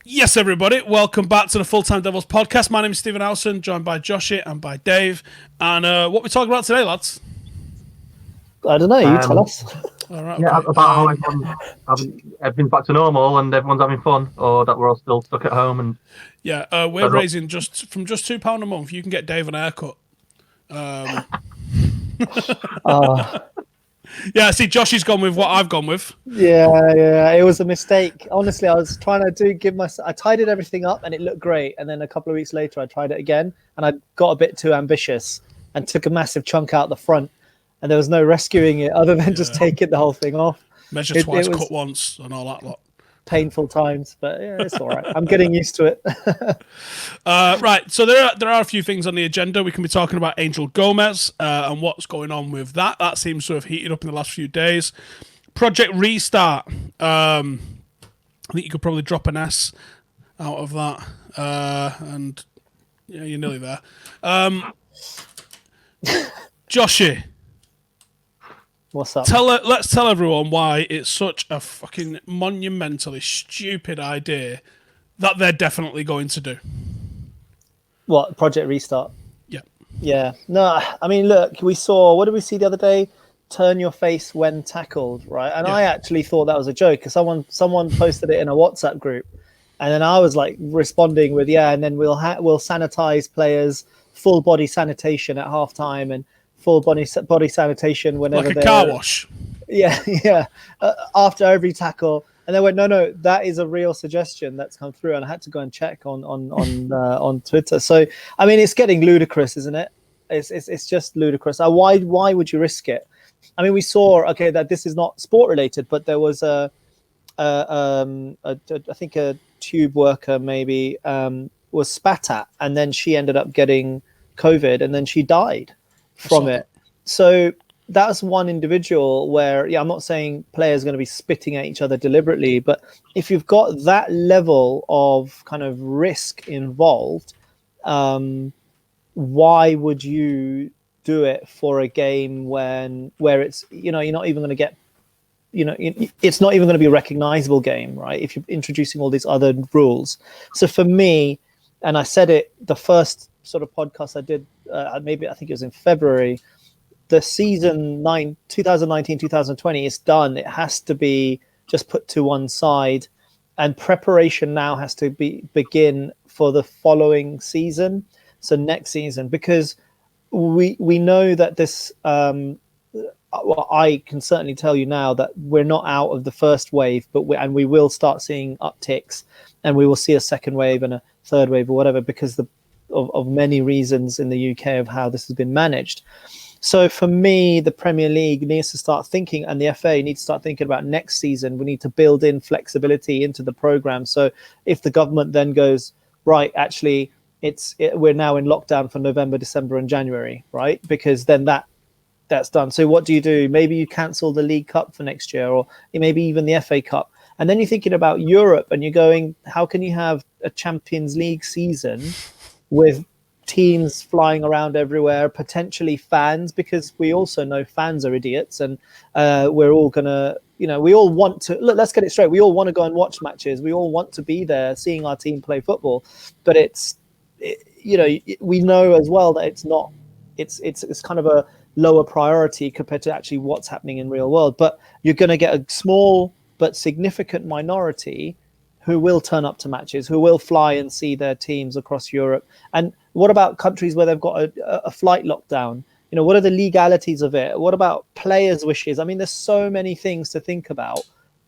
Yes, everybody, welcome back to the Full-Time Devils podcast. My name is Stephen Howson, joined by Joshi and by Dave. And what we're talking about today, lads? I don't know, you tell us. All right, yeah, okay. about how everything's back to normal and everyone's having fun, or that we're all still stuck at home. And we're raising from just £2 a month. You can get Dave an haircut. Yeah, see, Joshi's gone with what I've gone with. Yeah, it was a mistake. Honestly, I was trying to I tidied everything up and it looked great. And then a couple of weeks later, I tried it again and I got a bit too ambitious and took a massive chunk out the front. And there was no rescuing it other than just taking the whole thing off. Measure twice, cut once, and all that lot. Painful times, but yeah, it's all right. I'm getting used to it. Right, so there are a few things on the agenda. We can be talking about Angel Gomes and what's going on with that. That seems to have heated up in the last few days. Project Restart. I think you could probably drop an S out of that. And yeah, you're nearly there. Joshi. What's up? Let's tell everyone why it's such a fucking monumentally stupid idea that they're definitely going to do. What, Project Restart? Yeah. No, I mean, look, what did we see the other day? Turn your face when tackled, right? And I actually thought that was a joke because someone posted it in a WhatsApp group, and then I was like responding with and then we'll sanitize players, full body sanitation at halftime and full body sanitation whenever like a car wash. Yeah. After every tackle, and they went, no, that is a real suggestion that's come through, and I had to go and check on Twitter. So I mean, it's getting ludicrous, isn't it? It's just ludicrous. Why would you risk it? I mean, we saw that this is not sport related, but there was I think a tube worker maybe was spat at, and then she ended up getting COVID, and then she died from it. So that's one individual where, I'm not saying players are going to be spitting at each other deliberately, but if you've got that level of kind of risk involved, why would you do it for a game where it's, you're not even going to get, it's not even going to be a recognizable game, right? If you're introducing all these other rules. So for me, and I said it, the first sort of podcast I did, I think it was in February, the season 2019-2020 is done. It has to be just put to one side, and preparation now has to begin for the following season, so next season, because we know that this I can certainly tell you now that we're not out of the first wave, but we will start seeing upticks, and we will see a second wave and a third wave or whatever, because of many reasons in the UK of how this has been managed. So for me, the Premier League needs to start thinking, and the FA needs to start thinking about next season. We need to build in flexibility into the program. So if the government then goes, right, actually, we're now in lockdown for November, December, and January, right? Because then that's done. So what do you do? Maybe you cancel the League Cup for next year, or maybe even the FA Cup. And then you're thinking about Europe, and you're going, how can you have a Champions League season with teams flying around everywhere, potentially fans, because we also know fans are idiots, and we're all gonna, we all want to let's get it straight. We all want to go and watch matches. We all want to be there seeing our team play football, but we know as well that it's not. It's kind of a lower priority compared to actually what's happening in real world. But you're going to get a small but significant minority who will turn up to matches, who will fly and see their teams across Europe. And what about countries where they've got a flight lockdown? What are the legalities of it? What about players' wishes? I mean, there's so many things to think about.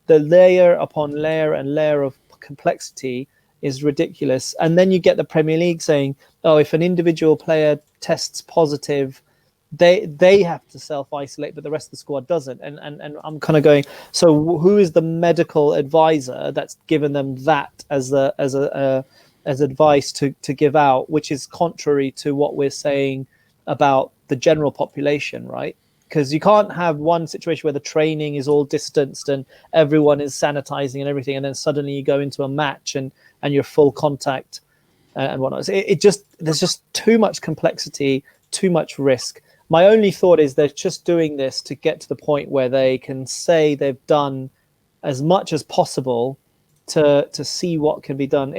The layer upon layer and layer of complexity is ridiculous. And then you get the Premier League saying, oh, if an individual player tests positive, they have to self-isolate, but the rest of the squad doesn't. And I'm kind of going, so who is the medical advisor that's given them that as advice to give out, which is contrary to what we're saying about the general population, right? Because you can't have one situation where the training is all distanced and everyone is sanitizing and everything, and then suddenly you go into a match and you're full contact and whatnot. So there's just too much complexity, too much risk. My only thought is they're just doing this to get to the point where they can say they've done as much as possible to see what can be done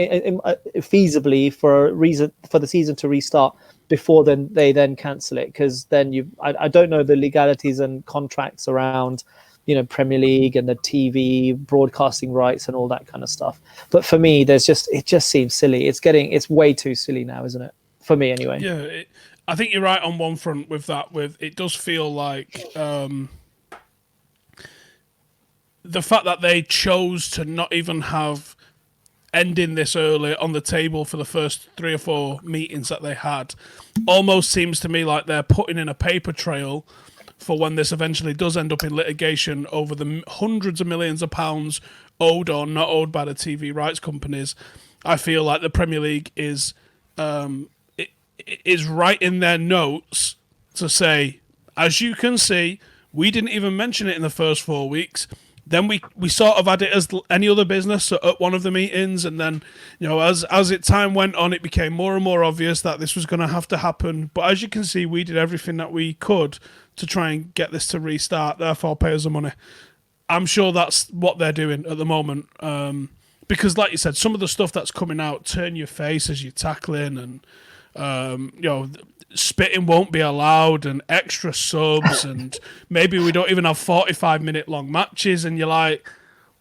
feasibly for the season to restart before they cancel it, because then I don't know the legalities and contracts around Premier League and the TV broadcasting rights and all that kind of stuff. But for me, it just seems silly. It's way too silly now, isn't it? For me, anyway. Yeah, I think you're right on one front with that. It does feel like the fact that they chose to not even have ending this early on the table for the first 3 or 4 meetings that they had almost seems to me like they're putting in a paper trail for when this eventually does end up in litigation over the hundreds of millions of pounds owed or not owed by the TV rights companies. I feel like the Premier League is right in their notes to say, as you can see, we didn't even mention it in the first 4 weeks. Then we sort of had it as any other business at one of the meetings, and then as time went on, it became more and more obvious that this was going to have to happen. But as you can see, we did everything that we could to try and get this to restart. Therefore, pay us the money. I'm sure that's what they're doing at the moment, because, like you said, some of the stuff that's coming out, turn your face as you're tackling, and spitting won't be allowed, and extra subs, and maybe we don't even have 45-minute long matches, and you're like,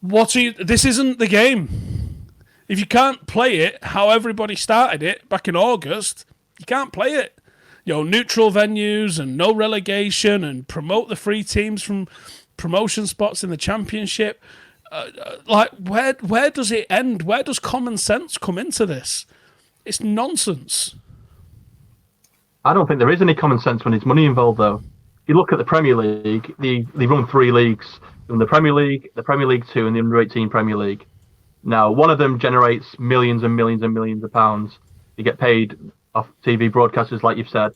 this isn't the game. If you can't play it how everybody started it back in August, you can't play it. Neutral venues and no relegation, and promote the free teams from promotion spots in the Championship. Where does it end? Where does common sense come into this? It's nonsense. I don't think there is any common sense when there's money involved, though. If you look at the Premier League, they run 3 leagues. The Premier League, the Premier League 2, and the Under-18 Premier League. Now, one of them generates millions and millions and millions of pounds. You get paid off TV broadcasters, like you've said.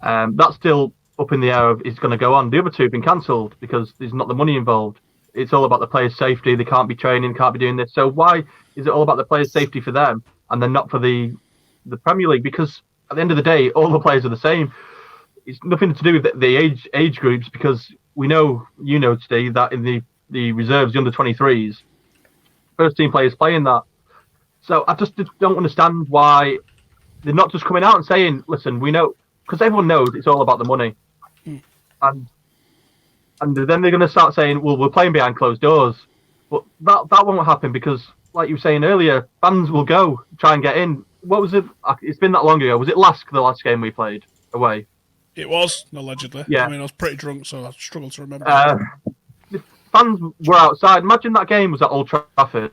That's still up in the air of it's going to go on. The other 2 have been cancelled because there's not the money involved. It's all about the players' safety. They can't be training, can't be doing this. So why is it all about the players' safety for them and then not for the Premier League? Because at the end of the day, all the players are the same. It's nothing to do with the age groups, because we know, today, that in the reserves, the under-23s, first-team players playing that. So I just don't understand why they're not just coming out and saying, listen, we know, because everyone knows it's all about the money. And then they're going to start saying, well, we're playing behind closed doors. But that won't happen, because, like you were saying earlier, fans will go try and get in. What was it? It's been that long ago. Was it the last game we played away? It was, allegedly. Yeah. I mean, I was pretty drunk, so I struggle to remember. The fans were outside. Imagine that game was at Old Trafford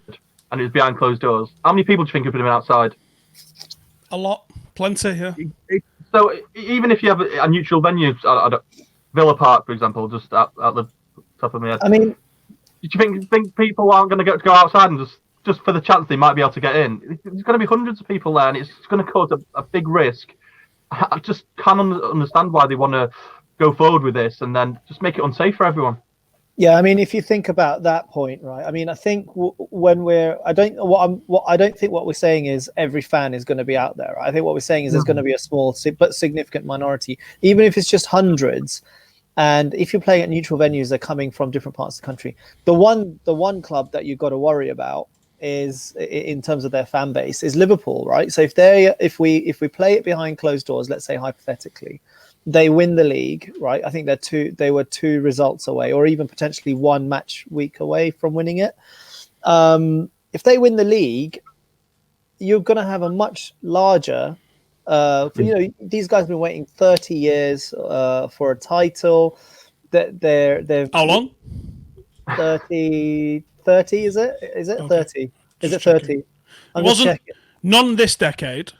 and it was behind closed doors. How many people do you think would have been outside? A lot. Plenty, yeah. So even if you have a neutral venue, Villa Park, for example, just at the top of my head. I mean, do you think people aren't going to go outside and just for the chance they might be able to get in? There's going to be hundreds of people there, and it's going to cause a big risk. I just can't understand why they want to go forward with this and then just make it unsafe for everyone. Yeah, I mean, if you think about that point, right? I mean, I think I don't think what we're saying is every fan is going to be out there. I think what we're saying is there's going to be a small but significant minority, even if it's just hundreds. And if you're playing at neutral venues, they're coming from different parts of the country. The one club that you've got to worry about is, in terms of their fan base, is Liverpool, right? So if we play it behind closed doors, let's say hypothetically, they win the league, right? I think they were 2 results away, or even potentially 1 match week away from winning it. If they win the league, you're going to have a much larger. These guys have been waiting 30 years for a title. They've How long? 30 is it? Is it Okay. 30? Is it 30? I'm just checking. None this decade.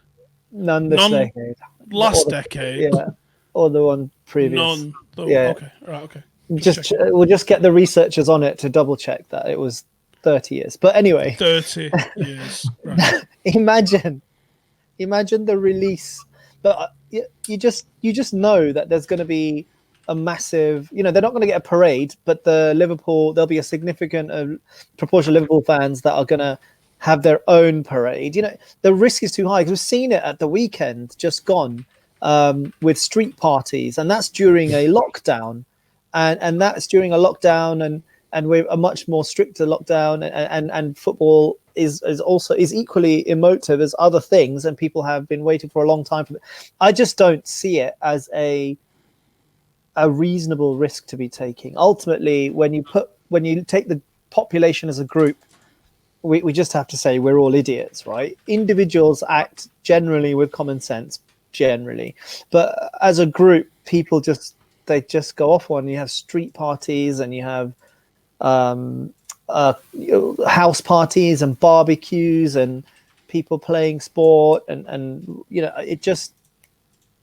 None this decade. Last decade. Yeah. Or the one previous. None. Yeah. Okay. Right. Okay. We'll just get the researchers on it to double check that it was 30 years. But anyway, 30 years. Right. Imagine the release. But you just know that there's going to be a massive. They're not going to get a parade, but there'll be a significant proportion of Liverpool fans that are going to have their own parade. The risk is too high, because we've seen it at the weekend just gone. With street parties, and that's during a lockdown, and that's during a lockdown, and we're a much more stricter lockdown, and football is equally emotive as other things, and people have been waiting for a long time for it. I just don't see it as a reasonable risk to be taking. Ultimately, when you take the population as a group, we just have to say we're all idiots, right? Individuals act generally with common sense, generally, but as a group, people just go off one. You have street parties, and you have house parties and barbecues and people playing sport, and it just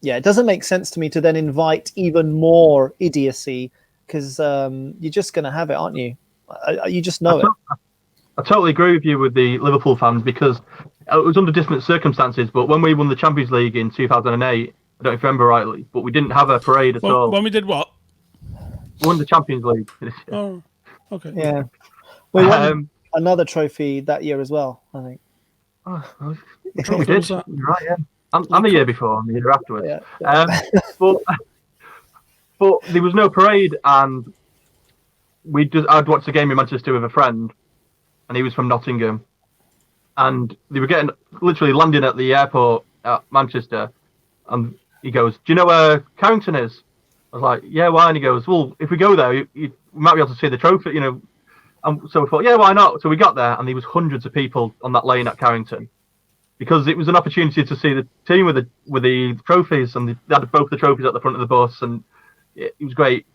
it doesn't make sense to me to then invite even more idiocy, because you're just going to have it, aren't you? You just know it. I totally agree with you with the Liverpool fans, because it was under different circumstances, but when we won the Champions League in 2008, I don't know if you remember rightly, but we didn't have a parade at all. When we did what? We won the Champions League. Oh, okay. Yeah. We won another trophy that year as well, I think. Oh, we did. You're right, yeah. And the year before, and the year afterwards. Yeah. But there was no parade, and I'd watched a game in Manchester with a friend, and he was from Nottingham, and they were literally landing at the airport at Manchester, and he goes, "Do you know where Carrington is?" I was like, "Yeah, why?" And he goes, "Well, if we go there, we might be able to see the trophy, And so we thought, "Yeah, why not?" So we got there, and there was hundreds of people on that lane at Carrington, because it was an opportunity to see the team with the trophies, and they had both the trophies at the front of the bus, and it was great.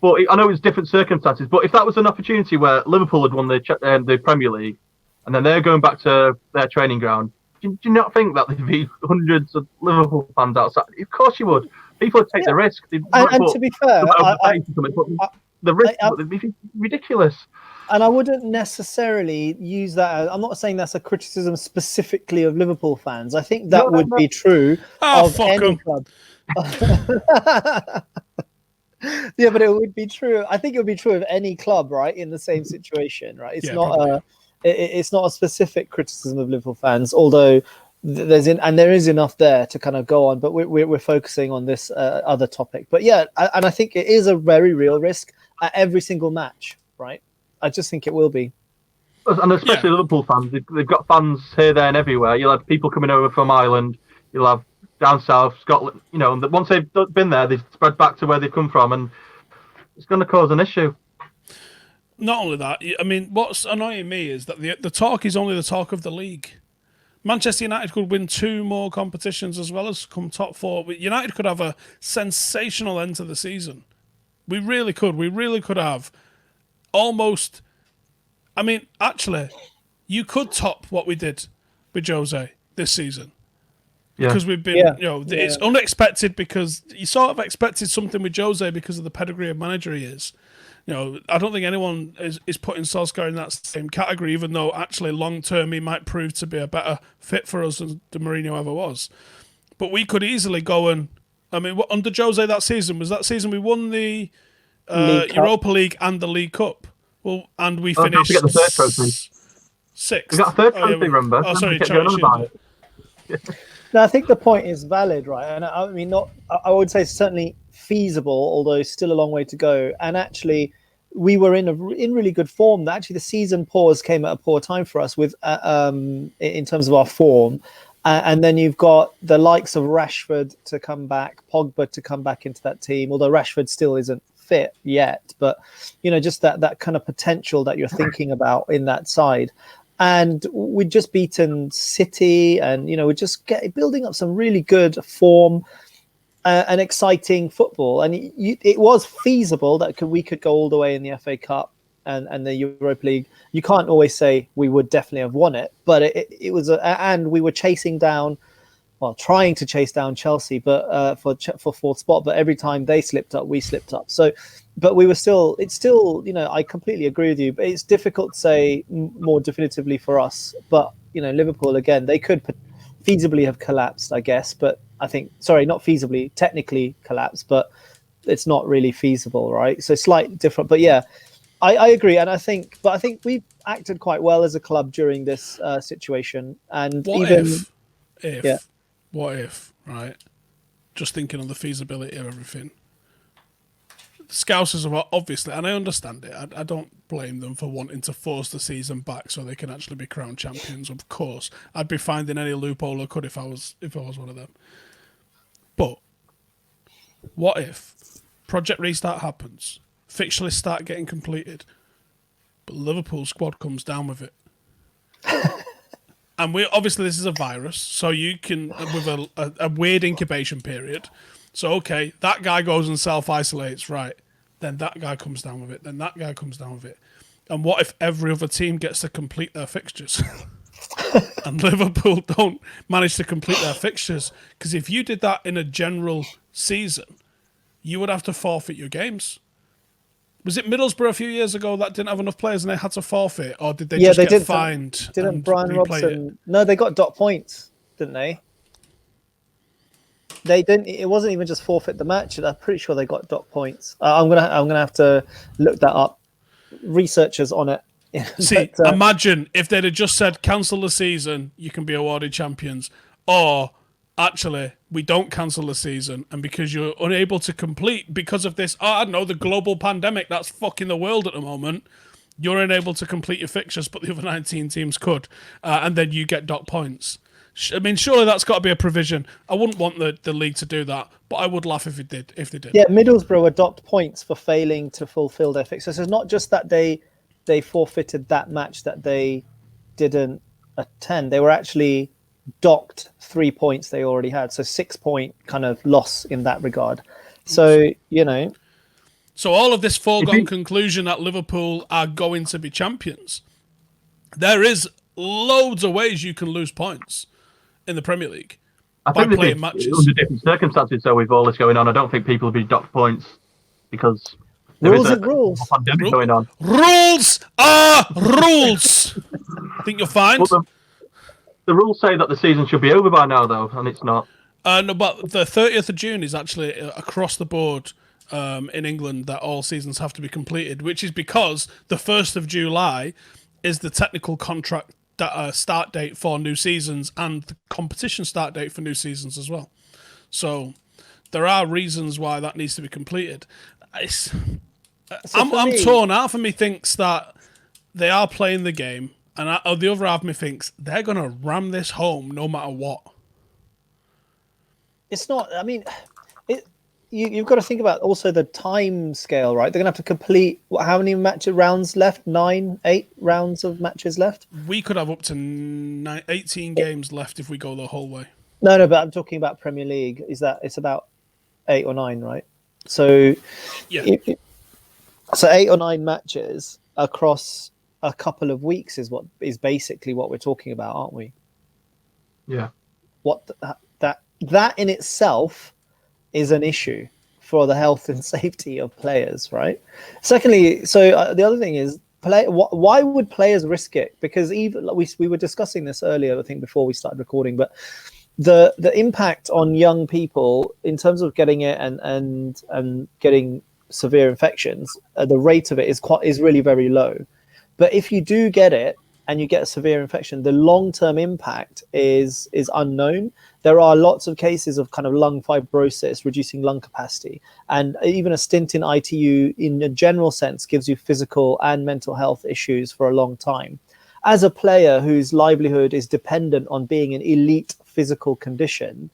But I know it's different circumstances, but if that was an opportunity where Liverpool had won the Premier League, and then they're going back to their training ground, do you not think that there'd be hundreds of Liverpool fans outside? Of course you would. People would take the risk. And to be fair, the risk would be ridiculous. And I wouldn't necessarily use that I'm not saying that's a criticism specifically of Liverpool fans. I think that would be true of any club. Yeah, but it would be true. I think it would be true of any club, right, in the same situation, right? It's not a specific criticism of Liverpool fans, although there is enough there to kind of go on. But we're focusing on this other topic. But yeah, and I think it is a very real risk at every single match, right? I just think it will be. And especially Liverpool fans, they've got fans here, there, and everywhere. You'll have people coming over from Ireland. You'll have down south, Scotland. And once they've been there, they've spread back to where they've come from, and it's going to cause an issue. Not only that, I mean, what's annoying me is that the talk is only the talk of the league. Manchester United could win 2 more competitions as well as come top 4. United could have a sensational end to the season. We really could. We really could have almost. I mean, actually, you could top what we did with Jose this season. Yeah. Because we've been, it's unexpected, because you sort of expected something with Jose because of the pedigree of manager he is. I don't think anyone is putting Solskjaer in that same category, even though actually long term he might prove to be a better fit for us than Mourinho ever was. But we could easily go and, I mean, under Jose that season we won the Europa League and the League Cup. Well, and we finished the third trophy. 6th. We got a third trophy, remember? Oh, sorry, No, I think the point is valid, right? And I mean, I would say certainly feasible, although still a long way to go. And actually, we were in really good form. Actually, the season pause came at a poor time for us with in terms of our form. And then you've got the likes of Rashford to come back, Pogba to come back into that team, although Rashford still isn't fit yet. But, just that kind of potential that you're thinking about in that side. And we'd just beaten City, and we're just building up some really good form and exciting football. And it was feasible that we could go all the way in the FA Cup and the Europa League. You can't always say we would definitely have won it, but it was and we were trying to chase down Chelsea, but for 4th spot. But every time they slipped up, we slipped up. So. But we were still, I completely agree with you, but it's difficult to say more definitively for us. But, Liverpool, again, they could feasibly have collapsed, I guess. But I think, not feasibly, technically collapsed, but it's not really feasible, right? So slightly different. But yeah, I agree. And I think we've acted quite well as a club during this situation. And what if, right? Just thinking on the feasibility of everything. Scousers are obviously, and I understand it. I don't blame them for wanting to force the season back so they can actually be crowned champions. Of course, I'd be finding any loophole I could if I was one of them. But what if Project Restart happens, fixture lists start getting completed, but Liverpool squad comes down with it? And we obviously this is a virus, so you can with a weird incubation period. So okay, that guy goes and self-isolates, right? Then that guy comes down with it. Then that guy comes down with it. And what if every other team gets to complete their fixtures, and Liverpool don't manage to complete their fixtures? Because if you did that in a general season, you would have to forfeit your games. Was it Middlesbrough a few years ago that didn't have enough players and they had to forfeit, or did they just get fined? Didn't Brian Robson? No, they got dot points, didn't they? They didn't. It wasn't even just forfeit the match. I'm pretty sure they got dot points. I'm gonna have to look that up. Researchers on it. See, imagine if they'd have just said cancel the season, you can be awarded champions, or actually we don't cancel the season, and because you're unable to complete because of this, I don't know, the global pandemic that's fucking the world at the moment, you're unable to complete your fixtures, but the other 19 teams could, and then you get dot points. I mean, surely that's got to be a provision. I wouldn't want the league to do that, but I would laugh if they did. Yeah, Middlesbrough were docked points for failing to fulfil their fixtures. So it's not just that they forfeited that match that they didn't attend. They were actually docked 3 points they already had. So 6 point kind of loss in that regard. So, So all of this foregone conclusion that Liverpool are going to be champions, there is loads of ways you can lose points in the Premier League by playing matches. Under different circumstances, though, with all this going on, I don't think people will be docked points because there rules is a rules. pandemic going on. Rules are rules. I think you'll find. Well, the rules say that the season should be over by now, though, and it's not. No, but the 30th of June is actually across the board in England that all seasons have to be completed, which is because the 1st of July is the technical contract start date for new seasons and the competition start date for new seasons as well. So there are reasons why that needs to be completed. I'm torn. Half of me thinks that they are playing the game, and the other half of me thinks they're going to ram this home no matter what. It's not. I mean, you've got to think about also the time scale, right? They're going to have to complete how many rounds left? 8 rounds of matches left. We could have up to 18 games left if we go the whole way. No, but I'm talking about Premier League. It's about 8 or 9, right? So, yeah. So 8 or 9 matches across a couple of weeks is basically what we're talking about, aren't we? Yeah. That in itself is an issue for the health and safety of players, right? Secondly, so the other thing is, why would players risk it? Because even we were discussing this earlier, I think, before we started recording, but the impact on young people in terms of getting it and getting severe infections, the rate of it is really very low. But if you do get it and you get a severe infection, the long-term impact is unknown. There are lots of cases of kind of lung fibrosis, reducing lung capacity, and even a stint in ITU in a general sense gives you physical and mental health issues for a long time. As a player whose livelihood is dependent on being in elite physical condition,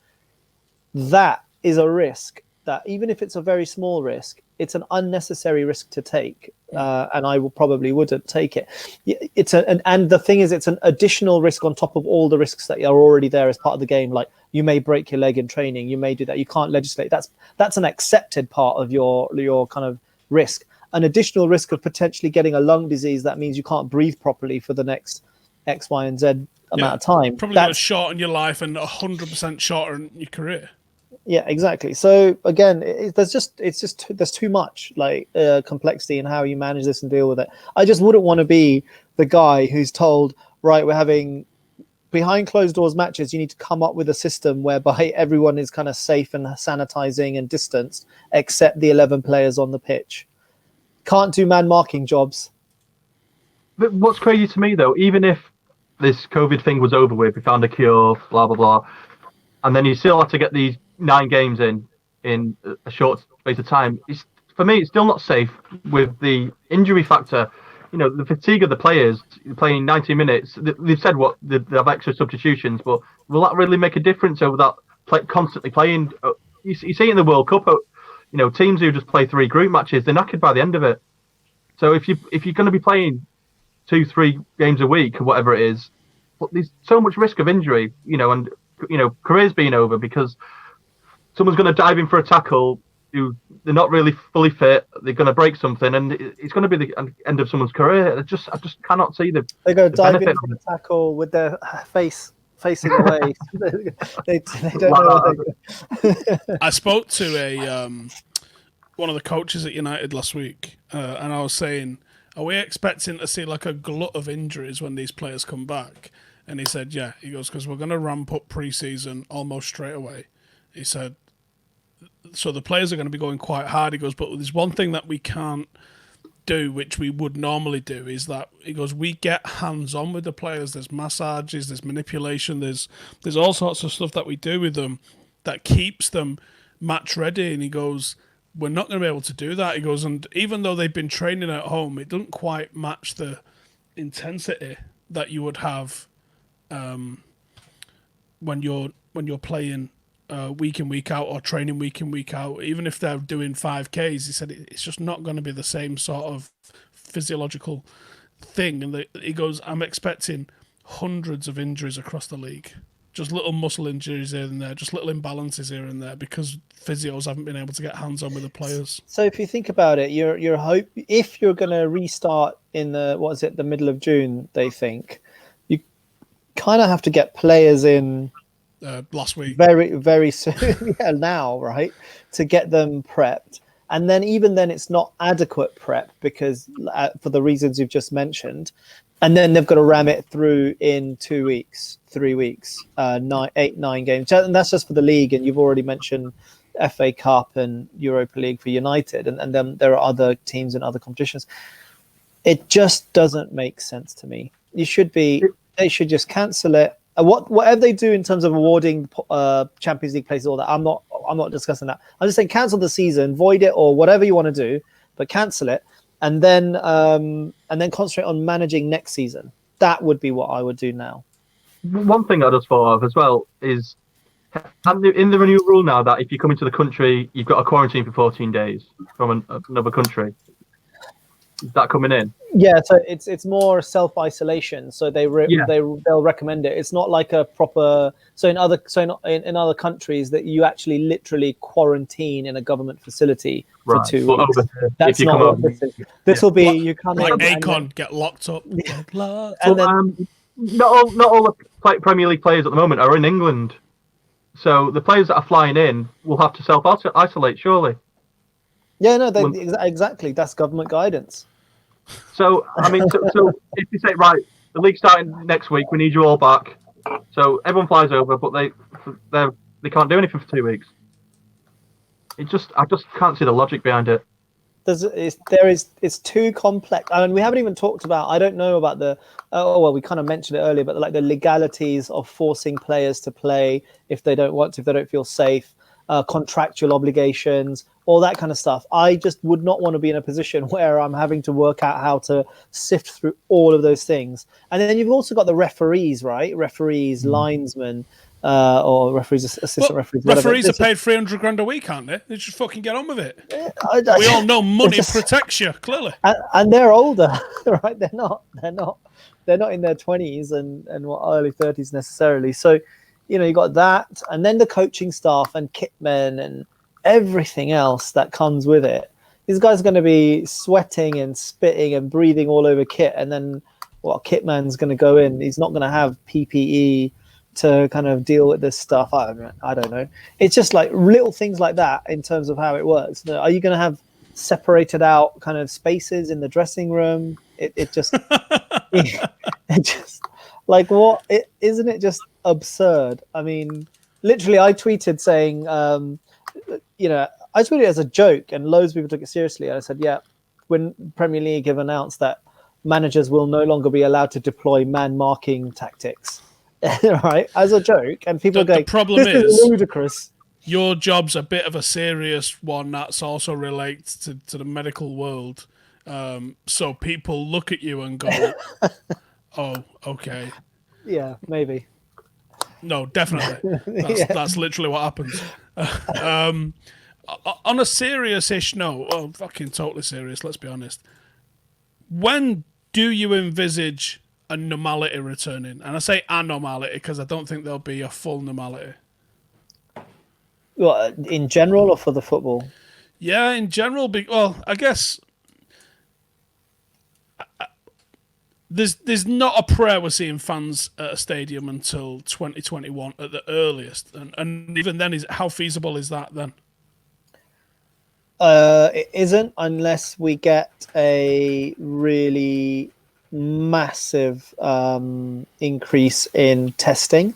that is a risk that, even if it's a very small risk, it's an unnecessary risk to take, and I probably wouldn't take it. And the thing is, it's an additional risk on top of all the risks that are already there as part of the game. Like, you may break your leg in training, you may do that. You can't legislate. That's an accepted part of your kind of risk. An additional risk of potentially getting a lung disease that means you can't breathe properly for the next X, Y, and Z amount of time. Probably going to shorten your life and 100% shorten your career. Yeah, exactly. So again, there's too much complexity in how you manage this and deal with it. I just wouldn't want to be the guy who's told, right, we're having behind closed doors matches. You need to come up with a system whereby everyone is kind of safe and sanitizing and distanced, except the 11 players on the pitch. Can't do man marking jobs. But what's crazy to me, though, even if this COVID thing was over with, we found a cure, blah blah blah, and then you still have to get these 9 games in a short space of time. It's for me, it's still not safe with the injury factor. You know, the fatigue of the players playing 90 minutes. They've said what they have extra substitutions, but will that really make a difference over that constantly playing? You see it in the World Cup. You know, teams who just play 3 group matches, they're knackered by the end of it. So if you're going to be playing 2-3 games a week or whatever it is, but there's so much risk of injury. You know, and careers being over because someone's going to dive in for a tackle. They're not really fully fit. They're going to break something, and it's going to be the end of someone's career. I just cannot see They go dive in for the tackle with their face facing away. they don't know what I spoke to one of the coaches at United last week, and I was saying, "Are we expecting to see like a glut of injuries when these players come back?" And he said, "Yeah." He goes, "Because we're going to ramp up pre-season almost straight away." He said, so the players are going to be going quite hard. He goes, but there's one thing that we can't do, which we would normally do, is that, he goes, we get hands-on with the players. There's massages, there's manipulation, there's all sorts of stuff that we do with them that keeps them match ready. And he goes, we're not going to be able to do that. He goes, and even though they've been training at home, it doesn't quite match the intensity that you would have when you're playing week in, week out, or training week in, week out. Even if they're doing 5Ks, he said it's just not going to be the same sort of physiological thing. And he goes, I'm expecting hundreds of injuries across the league. Just little muscle injuries here and there, just little imbalances here and there, because physios haven't been able to get hands-on with the players. So if you think about it, your hope, if you're going to restart in the middle of June, they think, you kind of have to get players in last week, very, very soon, now, right, to get them prepped. And then even then it's not adequate prep because for the reasons you've just mentioned. And then they've got to ram it through in 2 weeks, 3 weeks, 9 games. And that's just for the league. And you've already mentioned FA Cup and Europa League for United. And then there are other teams in other competitions. It just doesn't make sense to me. They should just cancel it. Whatever they do in terms of awarding Champions League places, all that, I'm not discussing that. I'm just saying cancel the season, void it, or whatever you want to do, but cancel it, and then concentrate on managing next season. That would be what I would do now. One thing I just thought of as well is in the new rule now that if you come into the country, you've got a quarantine for 14 days from another country. Is that coming in? Yeah, so it's more self-isolation. So they'll recommend it. It's not like a proper. So in other countries that you actually literally quarantine in a government facility for 2 weeks. That's not what this is. This will be you come like in Akon, get locked up. Yeah. And then not all the Premier League players at the moment are in England. So the players that are flying in will have to self-isolate, surely. Yeah, no, exactly. That's government guidance. So, I mean, so if you say, right, the league's starting next week, we need you all back. So everyone flies over, but they can't do anything for 2 weeks. I just can't see the logic behind it. It's too complex. I mean, we haven't even talked about. I don't know about we kind of mentioned it earlier, but like the legalities of forcing players to play if they don't want to, if they don't feel safe, contractual obligations, all that kind of stuff. I just would not want to be in a position where I'm having to work out how to sift through all of those things. And then you've also got the referees, right? Referees, linesmen, or referees, assistant referees. Referees are paid $300,000 a week, aren't they? They just fucking get on with it. We all know money protects you, clearly. And they're older, right? They're not in their 20s and early 30s necessarily. So, you got that, and then the coaching staff and kitmen and everything else that comes with it. These guys are going to be sweating and spitting and breathing all over kit, and then kitman's going to go in. He's not going to have PPE to kind of deal with this stuff. I don't know. It's just like little things like that in terms of how it works. Are you going to have separated out kind of spaces in the dressing room? It just it just like what? Isn't it just absurd? I mean, literally, I tweeted saying, I tweeted it as a joke, and loads of people took it seriously. And I said, yeah, when Premier League have announced that managers will no longer be allowed to deploy man marking tactics, right, as a joke, and people are going, the problem this is ludicrous. your job's a bit of a serious one that's also relates to the medical world. So people look at you and go, "Oh, okay." Yeah, maybe. No, definitely. Yeah. That's literally what happens. Um, on a serious-ish note, well, fucking totally serious. Let's be honest. When do you envisage a normality returning? And I say a normality because I don't think there'll be a full normality. Well, in general or for the football? Yeah, in general. Well, I guess there's not a prayer we're seeing fans at a stadium until 2021 at the earliest, and even then, is how feasible is that then? It isn't unless we get a really massive increase in testing.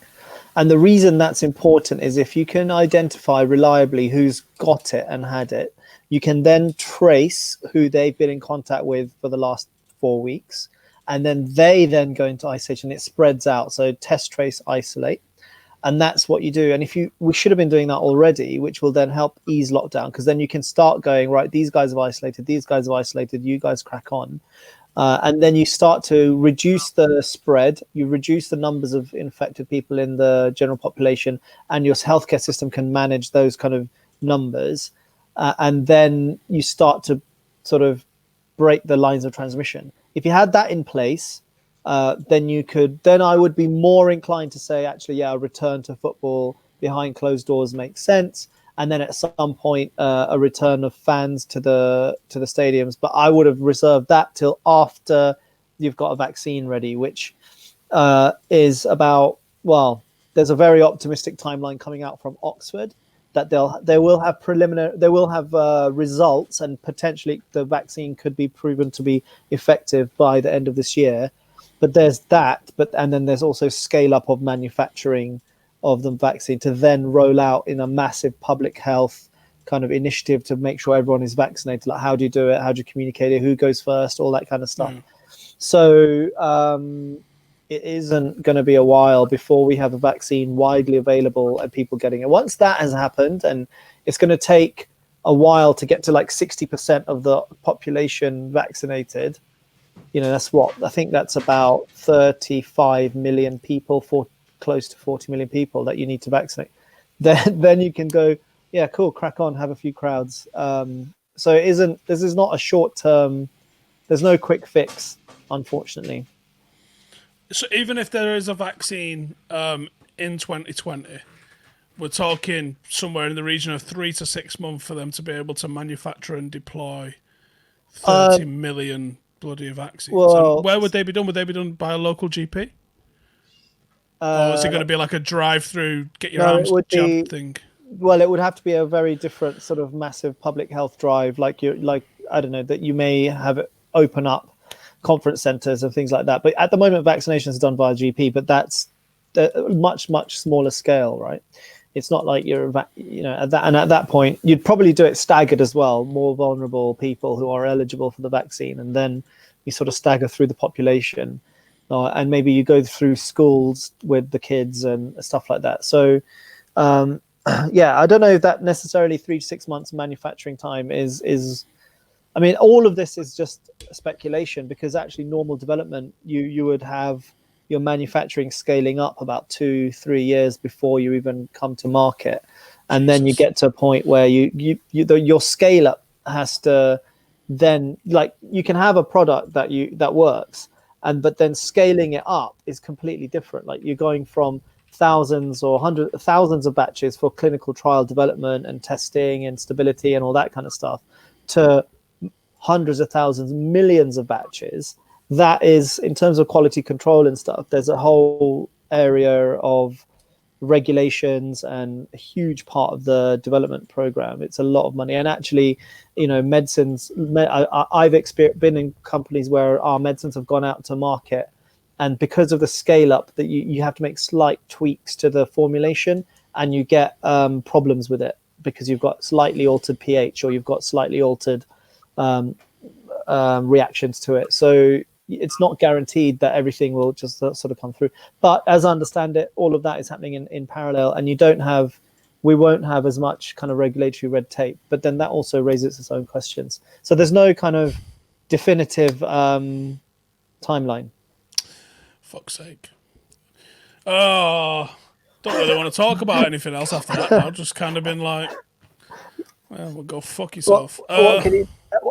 And the reason that's important is if you can identify reliably who's got it and had it, you can then trace who they've been in contact with for the last 4 weeks. And then they then go into isolation. It spreads out. So test, trace, isolate. And that's what you do. And we should have been doing that already, which will then help ease lockdown, because then you can start going, right, these guys have isolated, these guys have isolated, you guys crack on. And then you start to reduce the spread, you reduce the numbers of infected people in the general population, and your healthcare system can manage those kind of numbers. And then you start to sort of break the lines of transmission. If you had that in place, then I would be more inclined to say, actually, yeah, a return to football behind closed doors makes sense. And then at some point, a return of fans to the stadiums. But I would have reserved that till after you've got a vaccine ready, which is about, well, there's a very optimistic timeline coming out from Oxford that they will have results, and potentially the vaccine could be proven to be effective by the end of this year. But there's that, and then there's also scale up of manufacturing of the vaccine to then roll out in a massive public health kind of initiative to make sure everyone is vaccinated. Like, how do you do it? How do you communicate it? Who goes first? All that kind of stuff. So it isn't going to be a while before we have a vaccine widely available and people getting it. Once that has happened, and it's going to take a while to get to like 60% of the population vaccinated. You know, that's what I think that's about 35 million people, for close to 40 million people that you need to vaccinate. Then you can go, yeah, cool, crack on, have a few crowds. So this is not a short term. There's no quick fix, unfortunately. So even if there is a vaccine in 2020, we're talking somewhere in the region of 3 to 6 months for them to be able to manufacture and deploy 30 million bloody vaccines. Well, and where would they be done? Would they be done by a local GP? Or is it going to be like a drive-through, get your arms jabbed thing? Well, it would have to be a very different sort of massive public health drive, like I don't know, that you may have it open up conference centers and things like that. But at the moment, vaccinations are done via GP, but that's much smaller scale, right? It's not like at that point, you'd probably do it staggered as well, more vulnerable people who are eligible for the vaccine, and then you sort of stagger through the population, and maybe you go through schools with the kids and stuff like that. So, yeah, I don't know if that necessarily 3 to 6 months manufacturing time is. I mean, all of this is just speculation, because actually normal development, you would have your manufacturing scaling up about 2-3 years before you even come to market. And then you get to a point where your scale up has to then, like, you can have a product that works, but then scaling it up is completely different. Like, you're going from thousands or thousands of batches for clinical trial development and testing and stability and all that kind of stuff to hundreds of thousands, millions of batches. That is, in terms of quality control and stuff, there's a whole area of regulations and a huge part of the development program. It's a lot of money. And actually, medicines, I've been in companies where our medicines have gone out to market, and because of the scale up, that you have to make slight tweaks to the formulation, and you get problems with it because you've got slightly altered pH, or you've got slightly altered reactions to it. So it's not guaranteed that everything will just sort of come through. But as I understand it, all of that is happening in parallel, and you don't have we won't have as much kind of regulatory red tape. But then that also raises its own questions. So there's no kind of definitive timeline. Fuck's sake. Oh, don't really want to talk about anything else after that now. Just kind of been like, well go fuck yourself. What can you,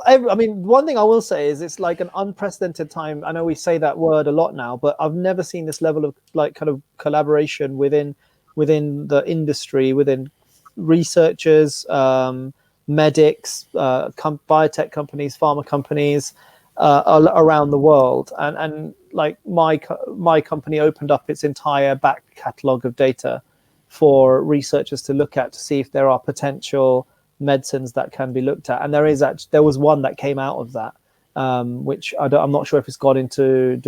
I mean, one thing I will say is it's like an unprecedented time. I know we say that word a lot now, but I've never seen this level of like kind of collaboration within the industry, within researchers, medics, biotech companies, pharma companies around the world. And like my company opened up its entire back catalogue of data for researchers to look at to see if there are potential medicines that can be looked at, and there was one that came out of that, which I'm not sure if it's got into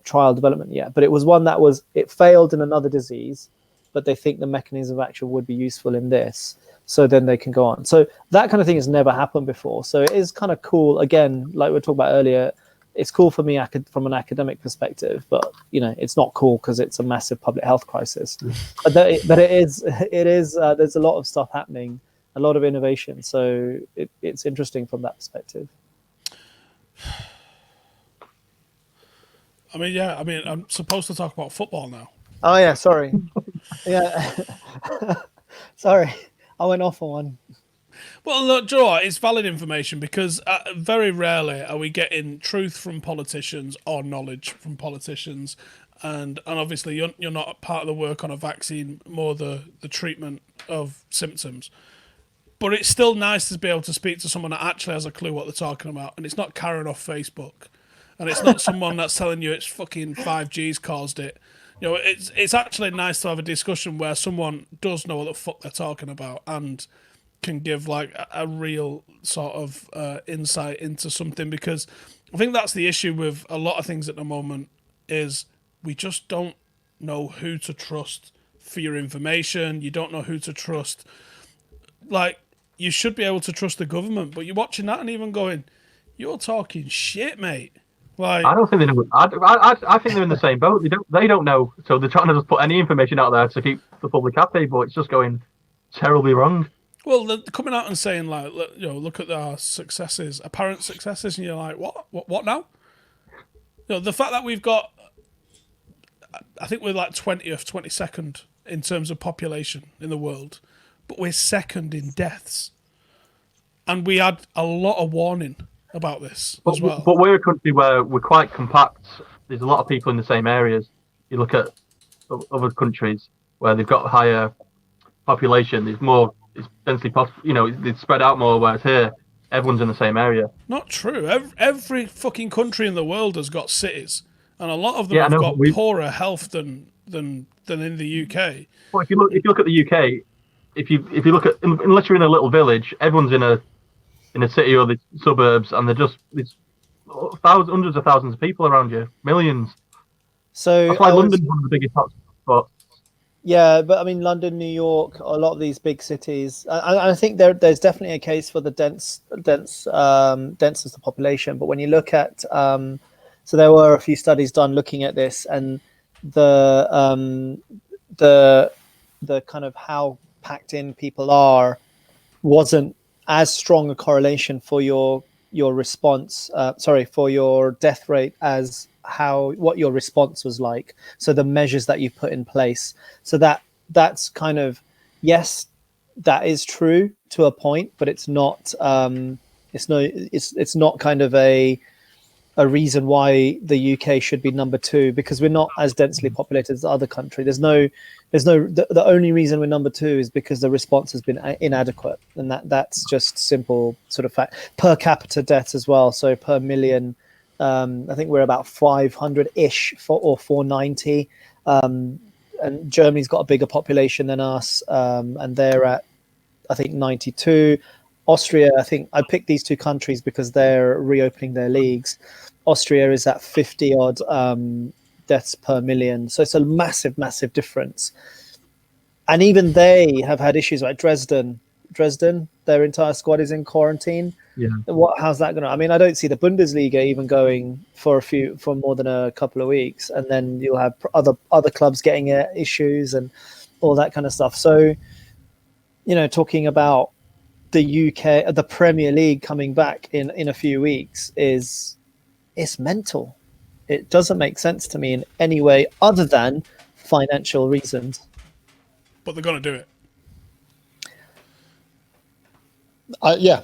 trial development yet, but it was one that it failed in another disease, but they think the mechanism of action would be useful in this, so then they can go on. So that kind of thing has never happened before, so it is kind of cool. Again, like we were talking about earlier, it's cool for me from an academic perspective, but it's not cool because it's a massive public health crisis. But it is there's a lot of stuff happening, a lot of innovation, so it's interesting from that perspective. I mean, I'm supposed to talk about football now. Oh yeah, sorry. Yeah, sorry, I went off on one. Well, look, Joe, you know, it's valid information because very rarely are we getting truth from politicians or knowledge from politicians, and obviously you're not part of the work on a vaccine, more the treatment of symptoms. But it's still nice to be able to speak to someone that actually has a clue what they're talking about, and it's not Karen off Facebook, and it's not someone that's telling you it's fucking 5G's caused it. It's actually nice to have a discussion where someone does know what the fuck they're talking about and can give like a real sort of insight into something, because I think that's the issue with a lot of things at the moment is we just don't know who to trust for your information. You don't know who to trust. Like, you should be able to trust the government, but you're watching that and even going, you're talking shit, mate. Like, I don't think they know. I think they're in the same boat. They don't know, so they're trying to just put any information out there to keep the public happy, but it's just going terribly wrong. Well, they're coming out and saying like, look at our successes, apparent successes, and you're like, what now? The fact that we've got, I think we're like 20th, 22nd in terms of population in the world, but we're second in deaths, and we had a lot of warning about this as well. But we're a country where we're quite compact. There's a lot of people in the same areas. You look at other countries where they've got higher population. There's more. It's densely it's spread out more. Whereas here, everyone's in the same area. Not true. Every fucking country in the world has got cities, and a lot of them have got poorer health than in the UK. Well, if you look at the UK, if you look at, unless you're in a little village, everyone's in a city or the suburbs, and there's hundreds of thousands of people around you, millions. So that's why London's one of the biggest hotspots. Yeah, but I mean, London, New York, a lot of these big cities. I think there's definitely a case for the densest of population. But when you look at, so there were a few studies done looking at this, and the kind of how packed in people are wasn't as strong a correlation for your response. For your death rate as what your response was like. So the measures that you put in place. So that's kind of, yes, that is true to a point, but it's not it's not kind of a reason why the UK should be number 2, because we're not as densely populated as the other country. The only reason we're number 2 is because the response has been inadequate, and that's just simple sort of fact. Per capita deaths as well, so per million. I think we're about 500-ish or 490, and Germany's got a bigger population than us, and they're at, I think, 92. Austria, I think I picked these two countries because they're reopening their leagues. Austria is at 50 odd deaths per million, so it's a massive difference. And even they have had issues like Dresden, their entire squad is in quarantine. Yeah. How's that going to? I mean, I don't see the Bundesliga even going for more than a couple of weeks, and then you'll have other clubs getting issues and all that kind of stuff. So talking about the UK, the Premier League coming back in a few weeks it's mental. It doesn't make sense to me in any way other than financial reasons. But they're going to do it. Yeah,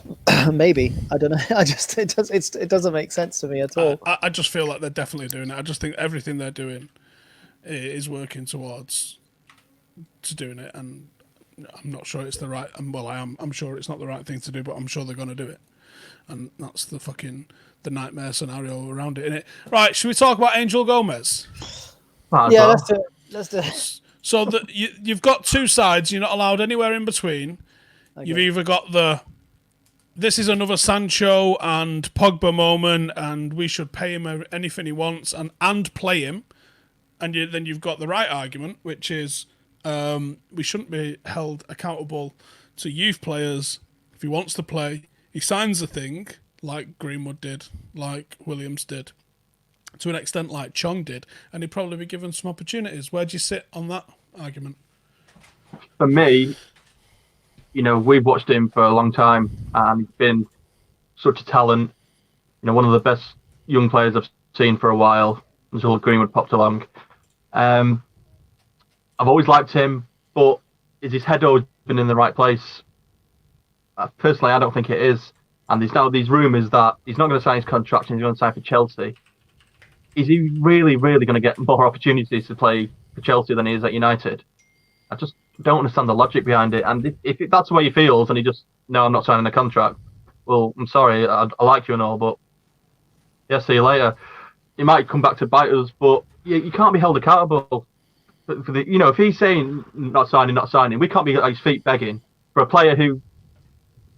maybe. I don't know. It doesn't make sense to me at all. I just feel like they're definitely doing it. I just think everything they're doing is working towards to doing it, and I'm not sure it's the right. Well, I'm sure it's not the right thing to do, but I'm sure they're going to do it, and that's the nightmare scenario around it, innit? Right? Should we talk about Angel Gomes? Yeah, let's do it. Let's do it. So you've got two sides. You're not allowed anywhere in between. Okay. You've either got this is another Sancho and Pogba moment, and we should pay him anything he wants and play him. And then you've got the right argument, which is we shouldn't be held accountable to youth players. If he wants to play, he signs the thing, like Greenwood did, like Williams did, to an extent like Chong did, and he'd probably be given some opportunities. Where do you sit on that argument? For me, we've watched him for a long time, and he's been such a talent. One of the best young players I've seen for a while until Greenwood popped along. I've always liked him, but is his head always been in the right place? Personally, I don't think it is. And there's now these rumours that he's not going to sign his contract and he's going to sign for Chelsea. Is he really, really going to get more opportunities to play for Chelsea than he is at United? I just don't understand the logic behind it. And if that's the way he feels and he just, no, I'm not signing a contract, well, I'm sorry, I like you and all, but yeah, see you later. He might come back to bite us, but you can't be held accountable. For the, if he's saying not signing, we can't be at his feet begging for a player who,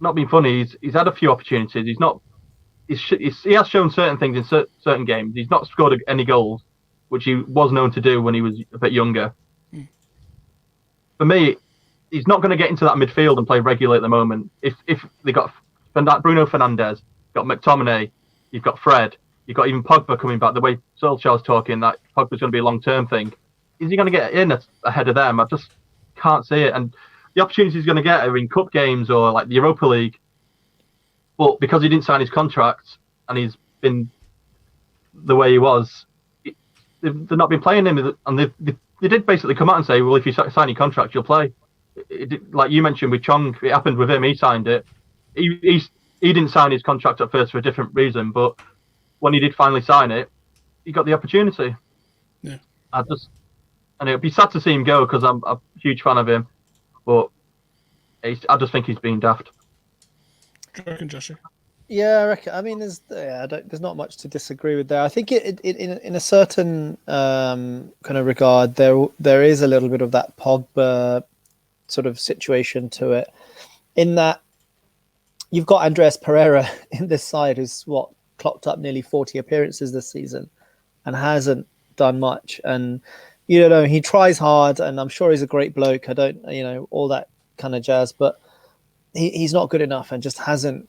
not being funny, he's had a few opportunities. He has shown certain things in certain games. He's not scored any goals, which he was known to do when he was a bit younger. For me, he's not going to get into that midfield and play regularly at the moment. If they got Bruno Fernandes, got McTominay, you've got Fred, you've got even Pogba coming back. The way Solskjaer's talking, that Pogba's going to be a long-term thing. Is he going to get in ahead of them? I just can't see it. And the opportunities he's going to get are in cup games or like the Europa League. But because he didn't sign his contract and he's been the way he was, they've not been playing him. And they did basically come out and say, well, if you sign your contract, you'll play. Like you mentioned with Chong, it happened with him. He signed it. He didn't sign his contract at first for a different reason, but when he did finally sign it, he got the opportunity. Yeah. And it would be sad to see him go because I'm a huge fan of him, but I just think he's been daft. Do you reckon, Joshi? Yeah, I reckon. I mean, there's not much to disagree with there. I think in a certain kind of regard, there is a little bit of that Pogba sort of situation to it, in that you've got Andreas Pereira in this side who's clocked up nearly 40 appearances this season and hasn't done much. And he tries hard, and I'm sure he's a great bloke. I don't, all that kind of jazz, but he's not good enough and just hasn't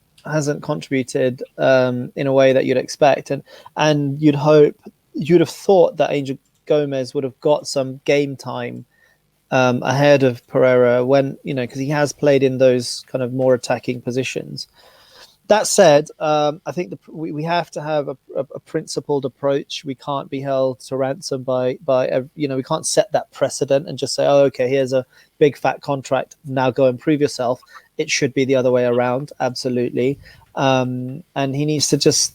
contributed in a way that you'd expect. And you'd have thought that Angel Gomes would have got some game time ahead of Pereira when, because he has played in those kind of more attacking positions. That said, I think we have to have a principled approach. We can't be held to ransom by we can't set that precedent and just say, oh, okay, here's a big fat contract, now go and prove yourself. It should be the other way around, absolutely. And he needs to just,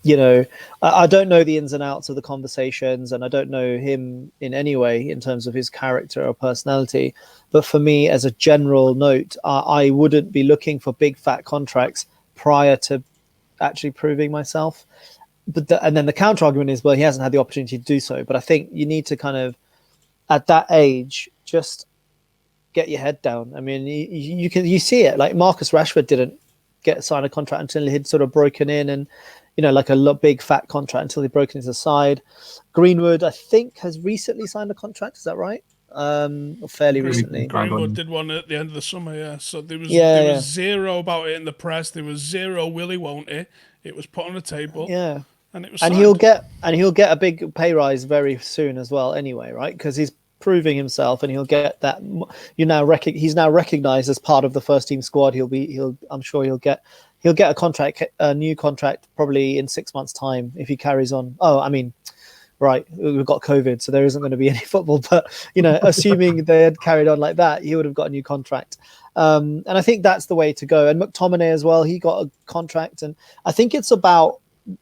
I don't know the ins and outs of the conversations, and I don't know him in any way in terms of his character or personality. But for me, as a general note, I wouldn't be looking for big fat contracts prior to actually proving myself. And then the counter argument is, well, he hasn't had the opportunity to do so. But I think you need to kind of, at that age, just get your head down. I mean, you see it. Like Marcus Rashford didn't sign a contract until he'd sort of broken in, and like a big fat contract until he'd broken his side. Greenwood, I think, has recently signed a contract. Is that right? Fairly recently. Greenwood did one at the end of the summer, yeah. So there was zero about it in the press. There was zero Willy won't it. It was put on the table. Yeah. And it was and signed. he'll get a big pay rise very soon as well anyway, right? Because he's proving himself, and he'll get that. He's now recognized as part of the first team squad. I'm sure he'll get a new contract probably in 6 months' time if he carries on. Oh, I mean, right, we've got COVID, so there isn't going to be any football. But assuming they had carried on like that, he would have got a new contract. And I think that's the way to go. And McTominay as well, he got a contract, and I think it's about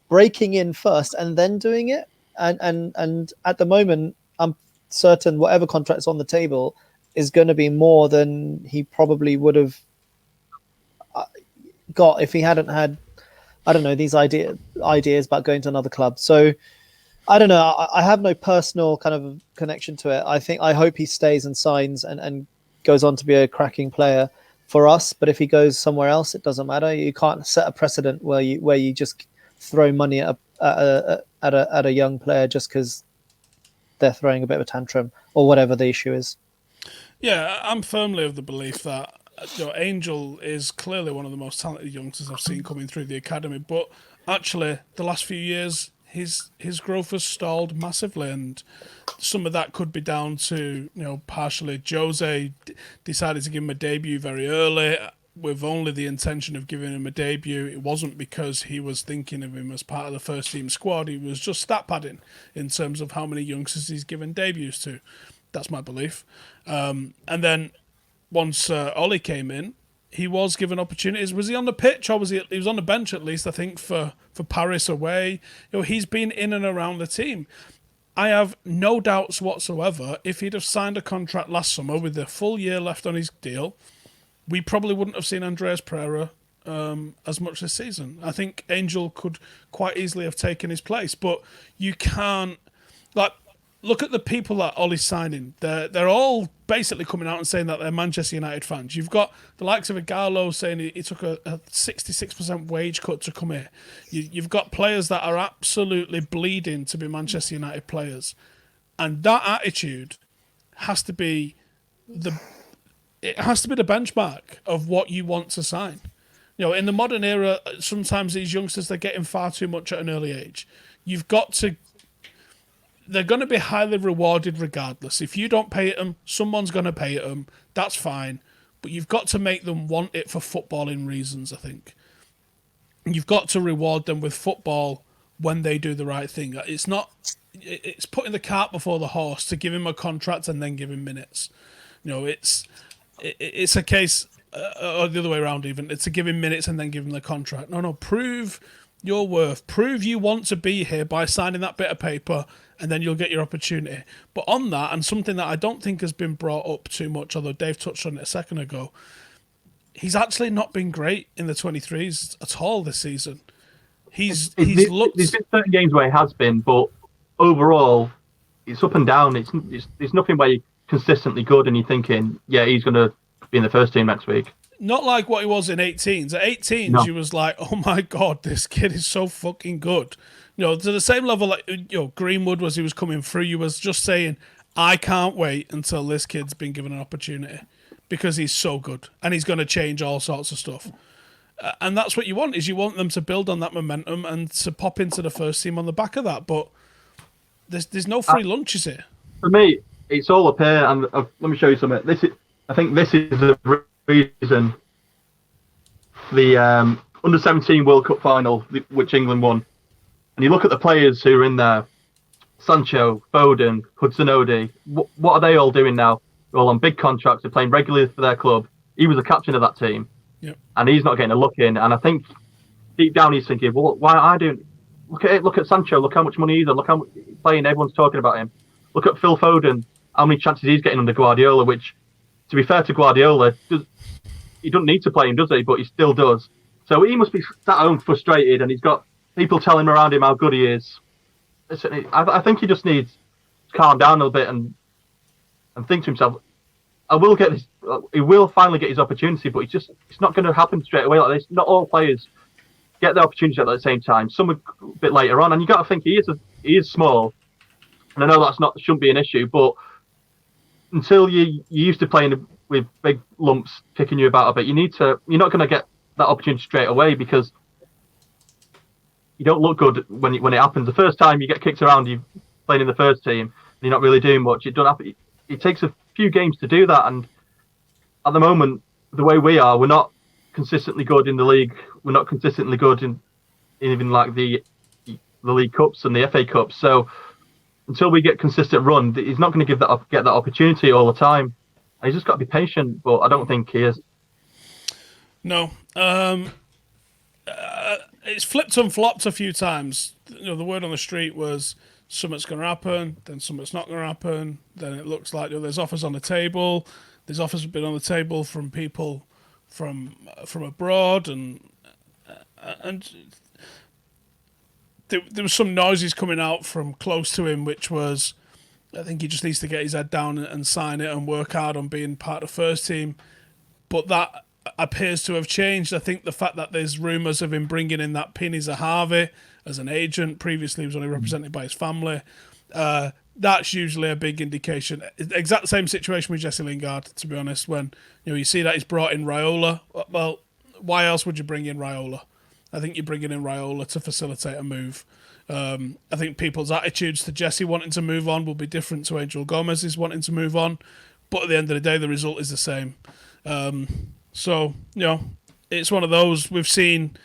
breaking in first and then doing it. And at the moment, I'm certain whatever contract's on the table is going to be more than he probably would have got if he hadn't had, I don't know, these ideas about going to another club. So I don't know. I have no personal kind of connection to it. I hope he stays and signs and goes on to be a cracking player for us. But if he goes somewhere else, it doesn't matter. You can't set a precedent where you just throw money at a young player just because they're throwing a bit of a tantrum or whatever the issue is. Yeah, I'm firmly of the belief that Angel is clearly one of the most talented youngsters I've seen coming through the academy, but actually the last few years his growth has stalled massively, and some of that could be down to partially Jose decided to give him a debut very early with only the intention of giving him a debut. It wasn't because he was thinking of him as part of the first team squad. He was just stat padding in terms of how many youngsters he's given debuts to. That's my belief. And then once Ollie came in, he was given opportunities. Was he on the pitch or he was on the bench at least, I think, for Paris away. He's been in and around the team. I have no doubts whatsoever if he'd have signed a contract last summer with a full year left on his deal, we probably wouldn't have seen Andreas Pereira as much this season. I think Angel could quite easily have taken his place, but you can't look at the people that Ollie's signing. They're all basically coming out and saying that they're Manchester United fans. You've got the likes of Igalo saying he took a 66% wage cut to come here. You've got players that are absolutely bleeding to be Manchester United players. And that attitude has to be the benchmark of what you want to sign. In the modern era, sometimes these youngsters, they're getting far too much at an early age. They're going to be highly rewarded regardless. If you don't pay them, someone's going to pay them. That's fine. But you've got to make them want it for footballing reasons, I think. You've got to reward them with football when they do the right thing. It's putting the cart before the horse to give him a contract and then give him minutes. It's a case, or the other way around even, it's to give him minutes and then give him the contract. No, prove your worth. Prove you want to be here by signing that bit of paper, and then you'll get your opportunity. But on that, and something that I don't think has been brought up too much, although Dave touched on it a second ago, he's actually not been great in the 23s at all this season. He's looked... There's been certain games where he has been, but overall, it's up and down. It's nothing where you're consistently good and you're thinking, yeah, he's going to be in the first team next week. Not like what he was in 18s. At 18s, you was like, oh my God, this kid is so fucking good. To the same level like Greenwood was, he was coming through, you was just saying, I can't wait until this kid's been given an opportunity because he's so good and he's going to change all sorts of stuff. And that's what you want, is you want them to build on that momentum and to pop into the first team on the back of that. But there's no free lunches here. For me, it's all up here, and let me show you something. I think this is the reason the Under-17 World Cup final, which England won. And you look at the players who are in there, Sancho, Foden, Hudson-Odoi, what are they all doing now? They're all on big contracts, they're playing regularly for their club. He was the captain of that team, and he's not getting a look in. And I think deep down he's thinking, well, why are I doing... Look at Sancho, look how much money he's on, look how much he's playing, everyone's talking about him. Look at Phil Foden, how many chances he's getting under Guardiola, which, to be fair to Guardiola, he doesn't need to play him, does he? But he still does. So he must be sat home frustrated, and he's got people telling around him how good he is. Listen, I think he just needs to calm down a little bit and think to himself, he will finally get his opportunity, but it's not going to happen straight away like this. Not all players get the opportunity at the same time. Some a bit later on, and you got to think he is small, and I know shouldn't be an issue, but until you're used to playing with big lumps kicking you about a bit, you're not going to get that opportunity straight away because you don't look good when it happens. The first time you get kicked around, you're playing in the first team, and you're not really doing much. It it takes a few games to do that. And at the moment, the way we are, we're not consistently good in the league. We're not consistently good in even like the League Cups and the FA Cups. So until we get consistent run, he's not going to get that opportunity all the time. And he's just got to be patient. But I don't think he is. No. It's flipped and flopped a few times. The word on the street was something's going to happen, then something's not going to happen. Then it looks like there's offers on the table. There's offers have been on the table from people from abroad, and there was some noises coming out from close to him, which was, I think he just needs to get his head down and sign it and work hard on being part of the first team. But that appears to have changed. I think the fact that there's rumours of him bringing in that Pini Zahavi as an agent, previously he was only represented by his family, that's usually a big indication. Exact same situation with Jesse Lingard, to be honest, when you see that he's brought in Raiola. Well, why else would you bring in Raiola? I think you're bringing in Raiola to facilitate a move. I think people's attitudes to Jesse wanting to move on will be different to Angel Gomes wanting to move on, but at the end of the day, the result is the same. So, it's one of those. We've seen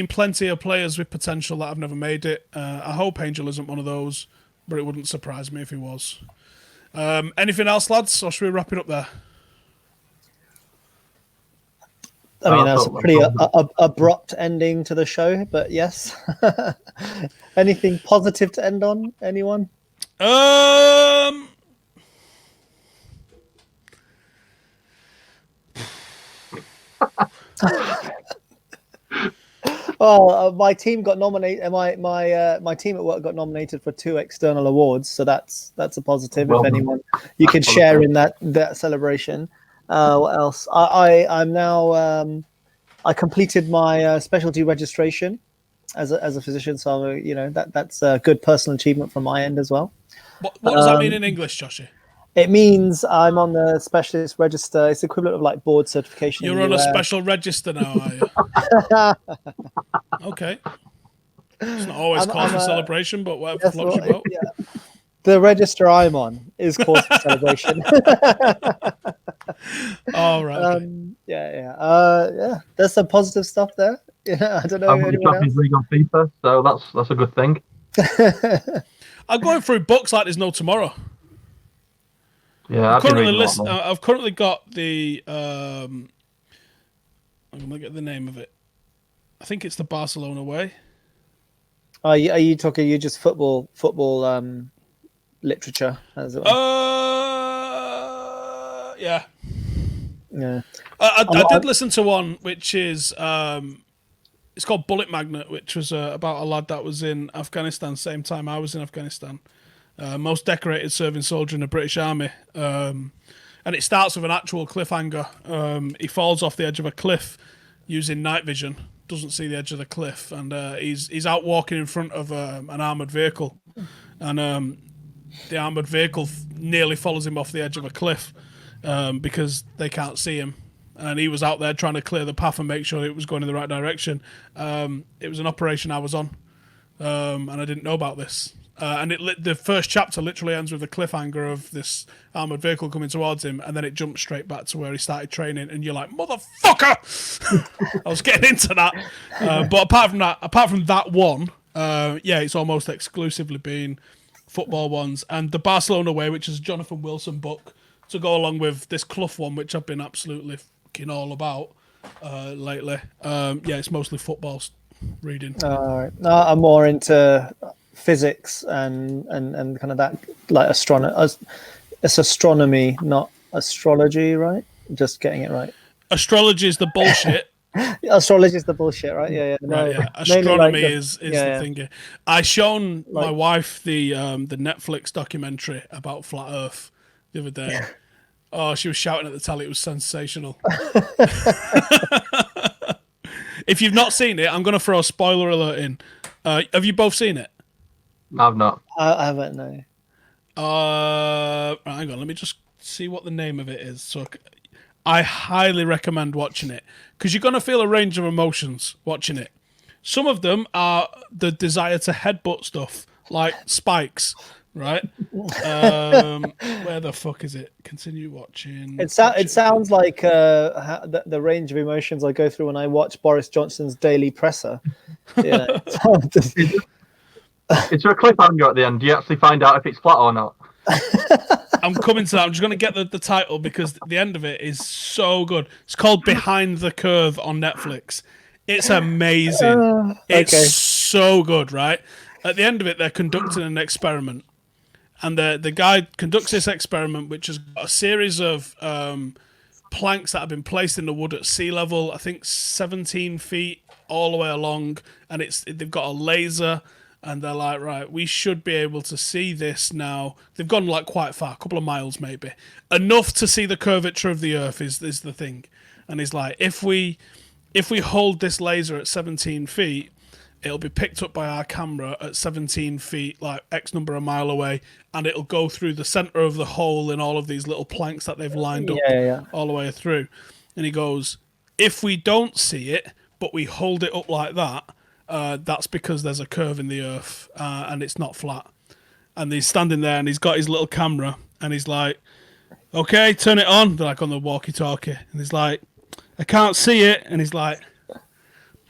plenty of players with potential that have never made it. I hope Angel isn't one of those, but it wouldn't surprise me if he was. Anything else, lads, or should we wrap it up there? I mean, that was a pretty abrupt ending to the show, but yes. Anything positive to end on? Anyone? Well, my team got nominated. My team at work got nominated for 2 external awards, so that's a positive. Well, if anyone, you could share in that celebration. What else? I'm now. I completed my specialty registration as a physician, so that's a good personal achievement from my end as well. What does that mean in English, Joshi? It means I'm on the specialist register. It's the equivalent of like board certification. You're on a special register now, are you? Okay. It's not always cause for celebration, but whatever floats your boat. Yeah. The register I'm on is cause for celebration. All right. Okay. Yeah. There's some positive stuff there. Yeah, I don't know. I'm in the Champions League on FIFA, so that's a good thing. I'm going through books like there's no tomorrow. Yeah, I've currently got the. I'm gonna get the name of it. I think it's the Barcelona way. Are you talking? You just football literature, as it were? Yeah. Yeah. I did listen to one which is it's called Bullet Magnet, which was about a lad that was in Afghanistan same time I was in Afghanistan. Most decorated serving soldier in the British Army. And it starts with an actual cliffhanger. He falls off the edge of a cliff using night vision, doesn't see the edge of the cliff, and he's out walking in front of an armoured vehicle. And the armoured vehicle nearly follows him off the edge of a cliff because they can't see him. And he was out there trying to clear the path and make sure it was going in the right direction. It was an operation I was on, and I didn't know about this. And the first chapter literally ends with a cliffhanger of this armoured vehicle coming towards him, and then it jumps straight back to where he started training, and you're like, motherfucker! I was getting into that. But apart from that one, it's almost exclusively been football ones. And the Barcelona way, which is a Jonathan Wilson book, to go along with this Clough one, which I've been absolutely fucking all about lately. It's mostly football reading. I'm more into physics and kind of that, like astronomy. It's astronomy, not astrology, right? Just getting it right. Astrology is the bullshit. Astrology is the bullshit, right? Yeah. No, right, yeah. Astronomy is the thing. I shown my wife the Netflix documentary about flat Earth the other day. Oh, she was shouting at the telly. It was sensational. If you've not seen it, I'm going to throw a spoiler alert in. Have you both seen it? I've not. I haven't, no. Hang on, let me just see what the name of it is. So I highly recommend watching it because you're going to feel a range of emotions watching it. Some of them are the desire to headbutt stuff, like spikes. right? Where the fuck is it? Continue watching. It sounds like the range of emotions I go through when I watch Boris Johnson's Daily Presser. Yeah, Is there a cliffhanger at the end? Do you actually find out if it's flat or not? I'm coming to that. I'm just going to get the title because the end of it is so good. It's called Behind the Curve on Netflix. It's amazing. It's so good, right? At the end of it, they're conducting an experiment. And the guy conducts this experiment, which has got a series of planks that have been placed in the wood at sea level, I think 17 feet all the way along. And they've got a laser. And they're like, right, we should be able to see this now. They've gone like quite far, a couple of miles maybe. Enough to see the curvature of the Earth is the thing. And he's like, if we hold this laser at 17 feet, it'll be picked up by our camera at 17 feet, like X number of mile away, and it'll go through the center of the hole in all of these little planks that they've lined up all the way through. And he goes, if we don't see it, but we hold it up like that, that's because there's a curve in the Earth and it's not flat. And he's standing there and he's got his little camera and he's like, okay, turn it on. They're like on the walkie-talkie. And he's like, I can't see it. And he's like,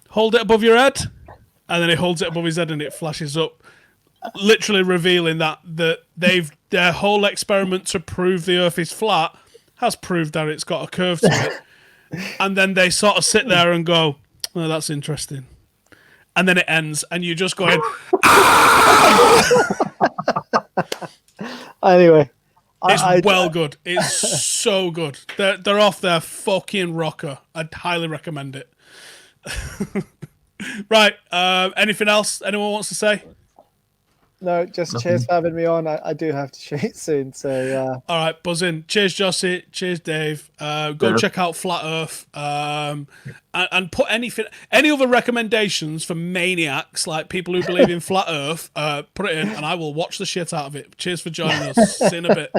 hold it above your head. And then he holds it above his head and it flashes up, literally revealing that their whole experiment to prove the Earth is flat has proved that it's got a curve to it. And then they sort of sit there and go, oh, that's interesting. And then it ends, and you're just going. Anyway, it's well good. It's so good. They're off their fucking rocker. I'd highly recommend it. Right. Anything else anyone wants to say? No, just cheers for having me on. I do have to shoot soon, so all right, buzzing. Cheers, Joshi. Cheers, Dave. Go check out Flat Earth. And put any other recommendations for maniacs like people who believe in Flat Earth. Put it in, and I will watch the shit out of it. Cheers for joining us. See you in a bit.